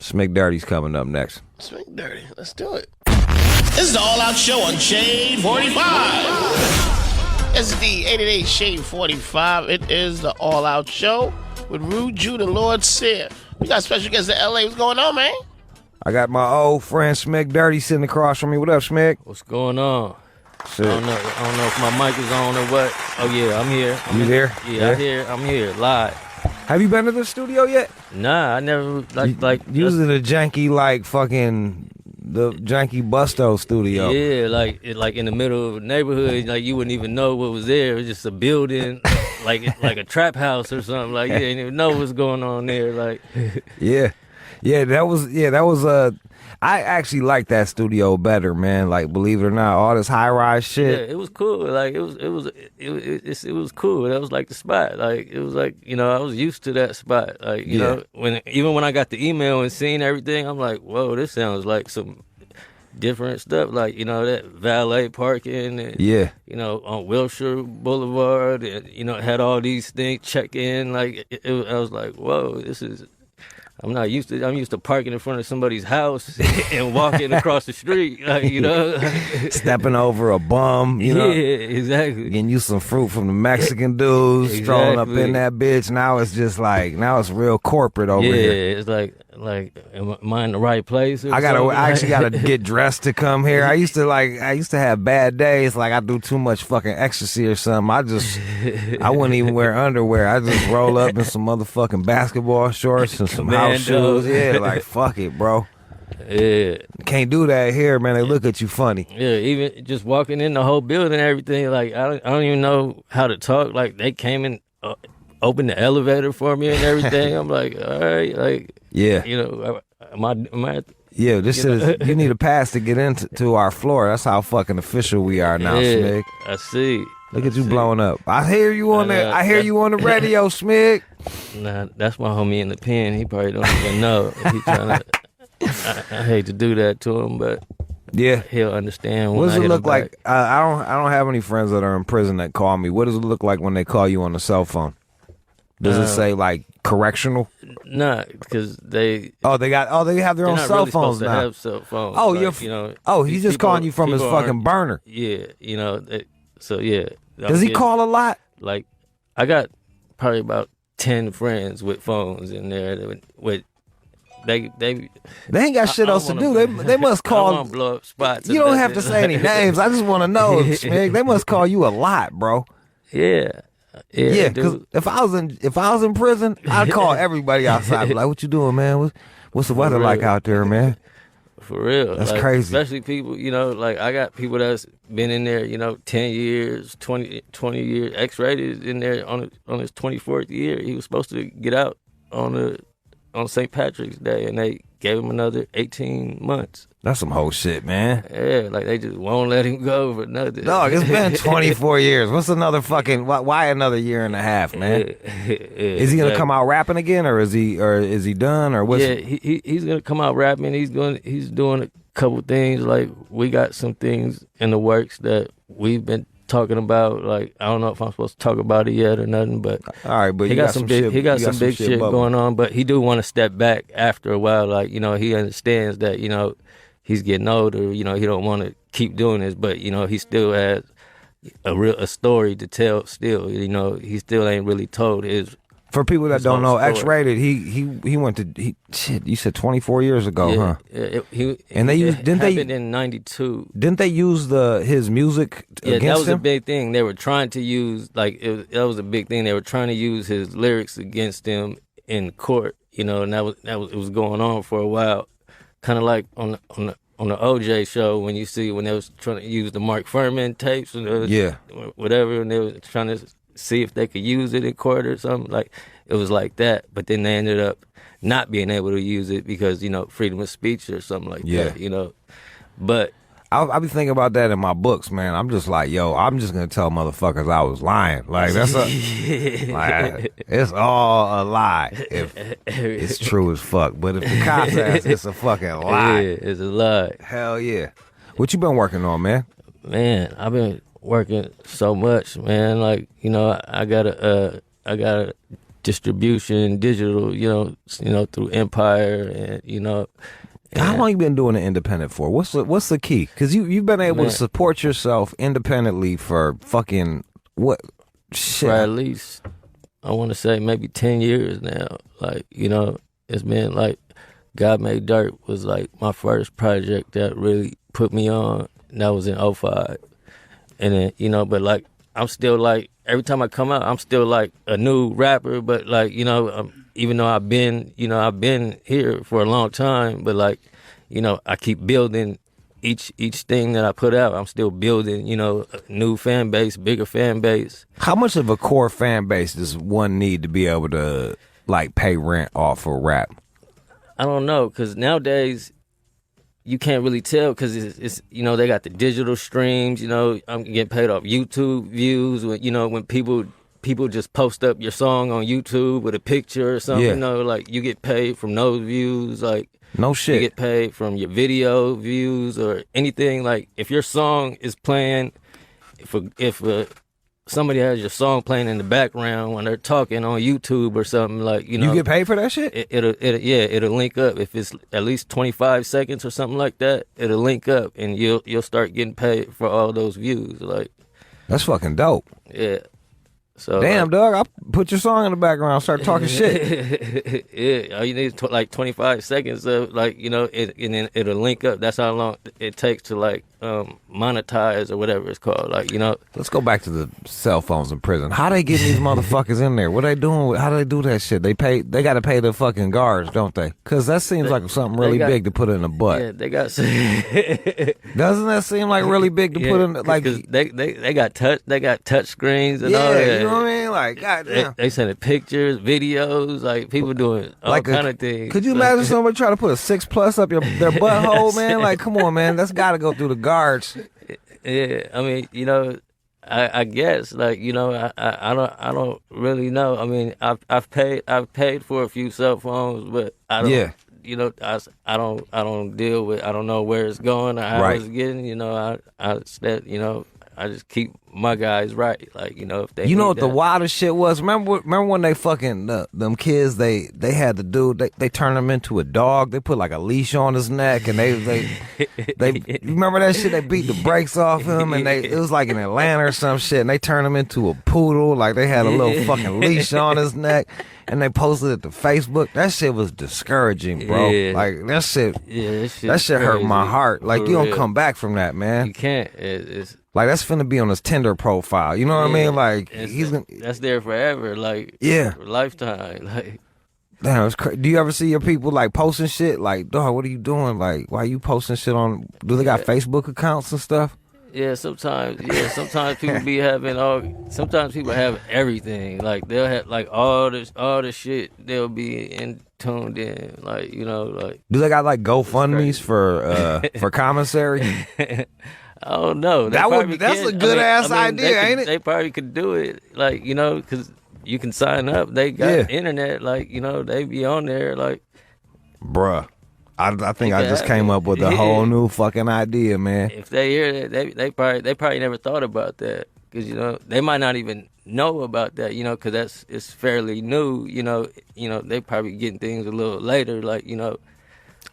Smigg Dirtee's coming up next. Smigg Dirtee. Let's do it. This is the All Out Show on Shade 45. It's the 888 Shade 45. It is the All Out Show with Rude, Jude, and Lord Sear. We got special guests in L.A. What's going on, man? I got my old friend Smigg Dirtee sitting across from me. What up, Smigg? What's going on? Shit. I don't know if my mic is on or what. Oh yeah, I'm here. You here? Yeah, I'm here live. Have you been to the studio yet? Nah, I never like using the janky the janky Busto studio. Yeah, like in the middle of a neighborhood, like you wouldn't even know what was there. It was just a building, like a trap house or something. Like you didn't even know what's going on there. Like Yeah, that was I actually like that studio better, man. Like, believe it or not, all this high rise shit. Yeah, it was cool. Like it was cool. That was like the spot. Like it was like, I was used to that spot. Like you know, when I got the email and seen everything, I'm like, whoa, this sounds like some different stuff. Like that valet parking and on Wilshire Boulevard, and it had all these things check in. Like I was like, whoa, this is. I'm used to parking in front of somebody's house and walking across the street, stepping over a bum, Yeah, exactly. Getting you some fruit from the Mexican dudes, strolling up in that bitch. Now it's just now it's real corporate over here. Yeah, it's like, am I in the right place? I actually gotta get dressed to come here. I used to have bad days. Like I do too much fucking ecstasy or something. I wouldn't even wear underwear. I just roll up in some motherfucking basketball shorts and some house shoes. Yeah, like fuck it, bro. Yeah. Can't do that here, man. They look at you funny. Yeah, even just walking in the whole building and everything, like I don't even know how to talk. Like they came in, opened the elevator for me and everything. I'm like, all right, like yeah, am I yeah, this is you need a pass to get into our floor. That's how fucking official we are now, Smigg. I see. Look at you blowing up. I hear you on the radio, Smigg. Nah, that's my homie in the pen. He probably don't even know. He trying to. I hate to do that to him, but yeah, he'll understand. What does it look like? I don't have any friends that are in prison that call me. What does it look like when they call you on the cell phone? Does it say like correctional? Nah, because they have their own cell phones now. Have cell phones. Oh, he's just calling you from his fucking burner. Yeah, so yeah. Does he call a lot? Like, I got probably about 10 friends with phones in there. They ain't got shit else to do. They must call. I don't want to blow up spots. You don't have to say any names. I just want to know, Smigg. They must call you a lot, bro. Yeah. Yeah, because if I was in prison, I'd call everybody outside. Be like, what you doing, man? What's the weather like out there, man? For real. That's crazy. Especially people, like I got people that's been in there, 10 years, 20 years. X-Rated is in there on his 24th year. He was supposed to get out on St. Patrick's Day, and they gave him another 18 months. That's some whole shit, man. Yeah, like they just won't let him go for nothing. Dog, it's been 24 years. What's another fucking? Why another year and a half, man? Is he gonna come out rapping again, or is he done, or what's? Yeah, he's gonna come out rapping. He's doing a couple things. Like we got some things in the works that we've been talking about. Like I don't know if I'm supposed to talk about it yet or nothing, but all right. But he got some big shit going on. But he do want to step back after a while. Like he understands that he's getting older. He don't want to keep doing this, but he still has a story to tell. Still, he still ain't really told his. For people that don't know, X-Rated, he went to shit. You said 24 years ago, huh? Yeah, didn't they in '92? Didn't they use his music against him? Yeah, that was a big thing. They were trying to use that was a big thing. They were trying to use his lyrics against him in court. And it was going on for a while. Kind of like on the OJ show when they was trying to use the Mark Furman tapes and whatever, and they were trying to see if they could use it in court or something. Like it was like that, but then they ended up not being able to use it because freedom of speech or something like that. But I be thinking about that in my books, man. I'm just like, I'm just gonna tell motherfuckers I was lying. Like that's it's all a lie if it's true as fuck. But if the cops ask, it's a fucking lie. Yeah, it's a lie. Hell yeah. What you been working on, man? Man, I've been working so much, man. Like I got a distribution, digital, through Empire, and How long you been doing it independent for? What's the key? Because you've been able to support yourself independently for fucking what shit? For at least, I want to say maybe 10 years now. Like, it's been like God Made Dirt was like my first project that really put me on. And that was in '05. And then, but like, I'm still like, every time I come out, I'm still like a new rapper. But like, even though I've been here for a long time, but like, I keep building each thing that I put out. I'm still building, a new fan base, bigger fan base. How much of a core fan base does one need to be able to like pay rent off of rap? I don't know, because nowadays you can't really tell, because it's they got the digital streams. I'm getting paid off YouTube views. When people just post up your song on YouTube with a picture or something. Yeah. Like you get paid from those views. Like no shit. You get paid from your video views or anything. Like if your song is playing, if somebody has your song playing in the background when they're talking on YouTube or something, like you get paid for that shit. It'll link up. If it's at least 25 seconds or something like that, it'll link up and you'll start getting paid for all those views. Like that's fucking dope. Yeah. So damn, dog, I'll put your song in the background, start talking shit. Yeah, all you need is like 25 seconds of like, and then it'll link up. That's how long it takes to like monetize or whatever it's called. Like, Let's go back to the cell phones in prison. How they getting these motherfuckers in there? What they doing? How do they do that shit? They got to pay the fucking guards, don't they? Because that seems like something really big to put in a butt. Yeah, they got. Doesn't that seem like really big to put in? Like they got touch screens and all that. You know what I mean? Like, goddamn. They sending pictures, videos, like people doing all kind of things. Could you imagine somebody trying to put a 6+ up their butthole, man? Like, come on, man. That's got to go through the guards. Yeah, I mean, I guess, like, I don't really know. I mean, I've paid for a few cell phones, but I don't. Yeah. I don't deal with. I don't know where it's going or how it's getting. I just keep my guys right. Like, if they. What the wildest shit was? Remember when they fucking them kids? They had the dude. They turned him into a dog. They put like a leash on his neck, and they remember that shit? They beat the brakes off him, and it was like in Atlanta or some shit. And they turned him into a poodle. Like they had a little fucking leash on his neck, and they posted it to Facebook. That shit was discouraging, bro. Yeah. Like that shit. Yeah, that shit hurt my heart. Like you don't come back from that, man. You can't. It's like that's finna be on his Tinder profile. You know what I mean? Like that's there forever. Like for lifetime. Like damn, it's crazy. Do you ever see your people like posting shit? Like, dog, what are you doing? Like, why are you posting shit on? Do they got Facebook accounts and stuff? Yeah, sometimes. Yeah, sometimes people be having all. Sometimes people have everything. Like they'll have like all the shit. They'll be tuned in. Like like. Do they got like GoFundMe's for commissary? I don't know. That's a good ass idea, ain't it? They probably could do it, like because you can sign up. They got internet, like they be on there, like. Bruh, I think I just came up with a whole new fucking idea, man. If they hear that, they probably never thought about that, because they might not even know about that, because it's fairly new. They probably getting things a little later, like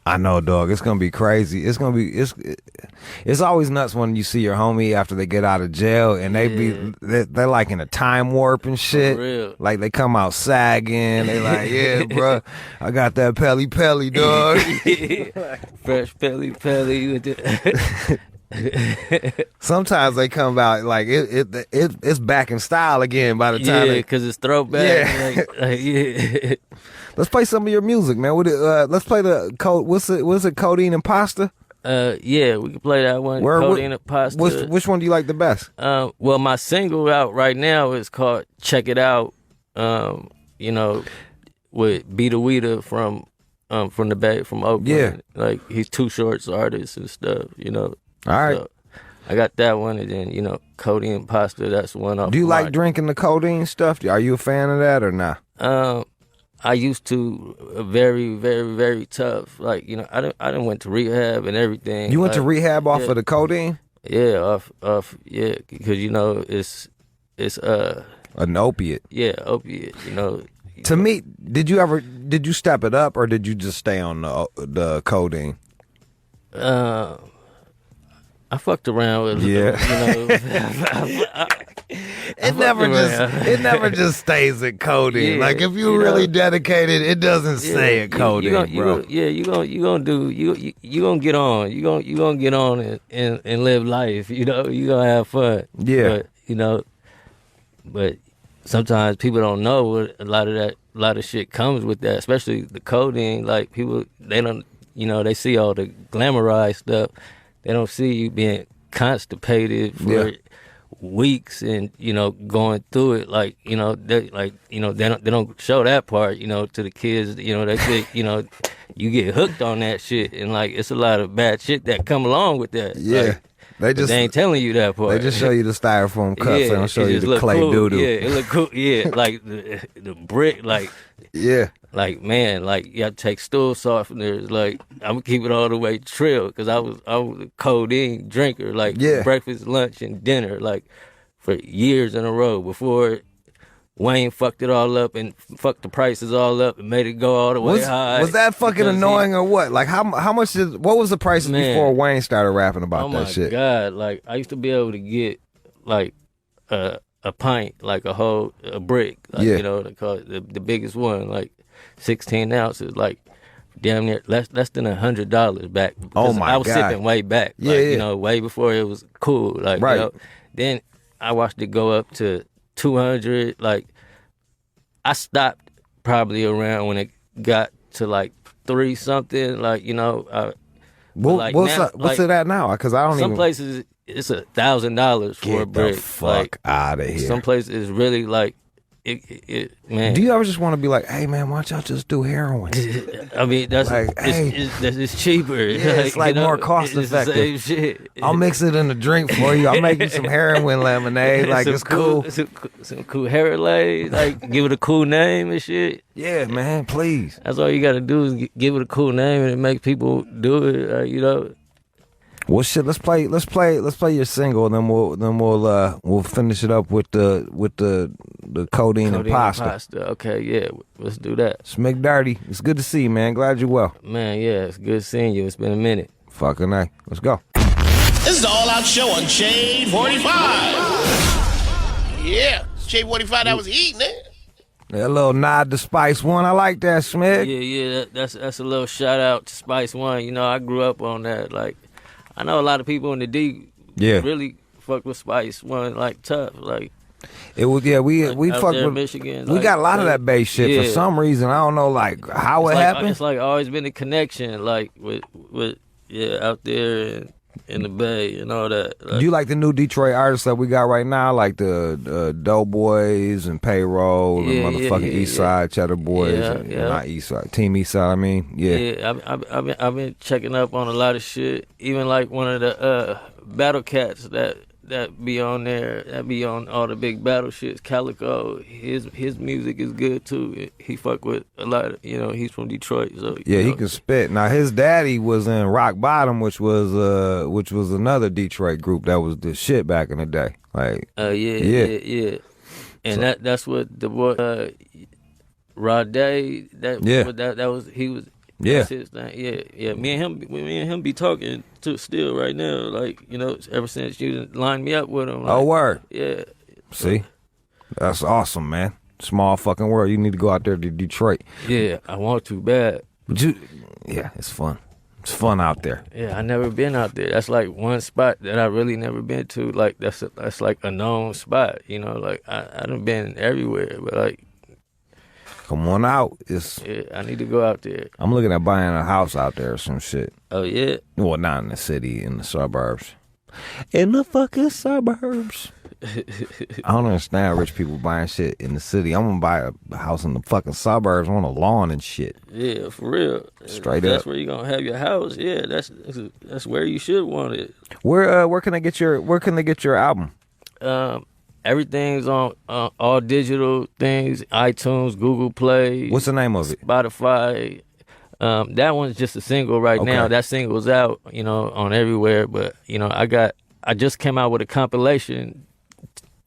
I know, dog. It's gonna be crazy. It's always nuts when you see your homie after they get out of jail and they're like in a time warp and shit. For real. Like they come out sagging. They like, yeah, bro, I got that pelly, dog. Fresh pelly with the. Sometimes they come out like it's back in style again by the time. Yeah, because it's throwback. Yeah. Let's play some of your music, man. Let's play the code. What's it? Codeine and Pasta. Yeah, we can play that one. Codeine and Pasta. Which one do you like the best? Well, my single out right now is called "Check It Out." With Beta Weeda from the Bay, from Oakland. Yeah, like he's Too Short's artist and stuff. All right. So I got that one, and then Codeine and Pasta. That's one off. Do you like drinking the codeine stuff? Are you a fan of that or not? I used to very, very, very tough. Like, I done went to rehab and everything. You went to rehab off of the codeine? Yeah, off because it's an opiate. Yeah, opiate. To me, did you step it up or did you just stay on the codeine? I fucked around with It never just stays at codeine. Yeah, like if you really dedicated, it doesn't stay at codeine, bro. You gonna get on. You gonna get on and live life. You gonna have fun. Yeah. But sometimes people don't know what a lot of shit comes with that, especially the codeine. Like people, they don't, they see all the glamorized stuff. They don't see you being constipated for weeks and going through it. Like they don't show that part. To the kids. They think you get hooked on that shit, and like it's a lot of bad shit that come along with that. Yeah. They ain't telling you that part. They just show you the styrofoam cups. They don't show you the clay cool. doodoo. Yeah, it look cool. Yeah, like the brick, like like man, like you have to take stool softeners. Like I'm gonna keep it all the way trill because I was a codeine drinker, like breakfast, lunch, and dinner, like for years in a row before Wayne fucked it all up and fucked the prices all up and made it go all the way high. Was that fucking annoying or what? Like how much what was the prices before Wayne started rapping about that shit? Oh my God, like I used to be able to get like a pint, like a brick, like, they call it the biggest one, like 16 ounces, like damn near less than $100 back. Oh my God. I was sipping way back, way before it was cool, like right. Then I watched it go up to 200. Like I stopped probably around when it got to like 3 something. Like what's it at now? Because I don't. Some places it's $1,000 for a brick. Get the fuck out of here. Some places it's really like it man. Do you ever just want to be like, hey man, why don't y'all just do heroin? I mean, that's like, it's cheaper. Yeah, it's like more cost effective. The same shit. I'll mix it in a drink for you. I'll make you some heroin lemonade. Like it's cool. Some cool heroin, like give it a cool name and shit. Yeah, man, please. That's all you got to do is give it a cool name and it makes people do it. Well, shit. Let's play your single, and then we'll finish it up with the codeine and pasta. Okay, yeah, let's do that. Smigg Dirtee, it's good to see you, man. Glad you're well. Man, yeah, it's good seeing you. It's been a minute. Fucking A. Let's go. This is the All Out Show on Shade 45. Yeah, Shade 45. That was eating it. That little nod to Spice One, I like that, Smigg. Yeah, that's a little shout out to Spice One. I grew up on that. Like, I know a lot of people in the D really fuck with Spice One, like tough, like. It was we fuck with Michigan. We got a lot of that bass shit for some reason. I don't know like how it happened. It's like always been a connection, like with out there in the Bay and all that. Like, do you like the new Detroit artists that we got right now, like the Doughboys and Payroll and motherfucking East Side Cheddar Boys, not East Side, Team East Side? I mean, I've been checking up on a lot of shit. Even like one of the Battle Cats that be on there, that be on all the big battle shits. Calico, his music is good too. He fuck with a lot of, he's from Detroit, so he can spit. Now his daddy was in Rock Bottom, which was another Detroit group that was the shit back in the day. Like and so, that's what the boy Rod Day that was he was. Yeah. That's his thing. Yeah. Me and him be talking to still right now. Like, ever since you lined me up with him. Like, oh, word. Yeah. See? That's awesome, man. Small fucking world. You need to go out there to Detroit. Yeah, I want to bad. But it's fun. It's fun out there. Yeah, I never been out there. That's like one spot that I really never been to. Like, that's like a known spot, Like, I done been everywhere, but like, come on out. I need to go out there. I'm looking at buying a house out there or some shit. Oh, yeah? Well, not in the city, in the suburbs. In the fucking suburbs. I don't understand rich people buying shit in the city. I'm gonna buy a house in the fucking suburbs on a lawn and shit. Yeah, for real. Straight up. That's where you're gonna have your house. Yeah, that's where you should want it. Where can they get your album? Everything's on all digital things, iTunes, Google Play. What's the name of it? Spotify. That one's just a single right now. That single's out, on everywhere. But I just came out with a compilation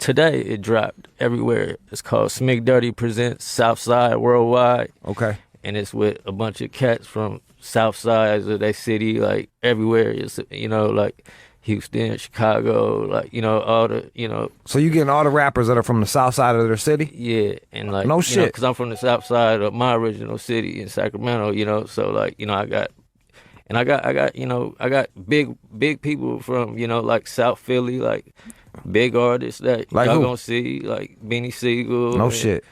today it dropped everywhere. It's called Smigg Dirtee Presents Southside Worldwide. Okay. And it's with a bunch of cats from South sides of their city, like everywhere. It's, you know, like Houston, Chicago, like, you know, all the, you know. So you getting all the rappers that are from the south side of their city? Yeah, and like, no you shit, because I'm from the south side of my original city in Sacramento, you know. So like, you know, I got, you know, I got big people from, you know, like South Philly, like big artists that like y'all who? gonna see, like Beanie Siegel. No and, shit.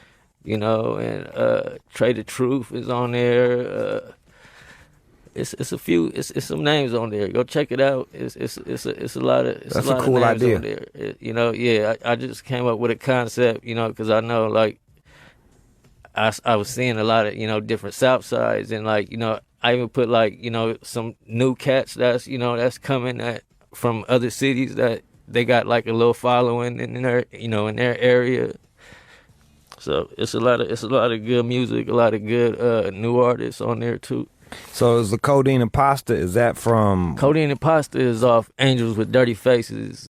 You know, and Trey the Truth is on there. It's some names on there. Go check it out. It's a lot of That's a cool names idea. on there. You know, yeah. I just came up with a concept, you know, because I know like I was seeing a lot of, you know, different South sides, and like, you know, I even put like, you know, some new cats that's, you know, that's coming from other cities that they got like a little following in their, you know, in their area. So it's a lot of good music, a lot of good new artists on there too. So is the Codeine and Pasta, is that from? Codeine and Pasta is off Angels with Dirty Faces.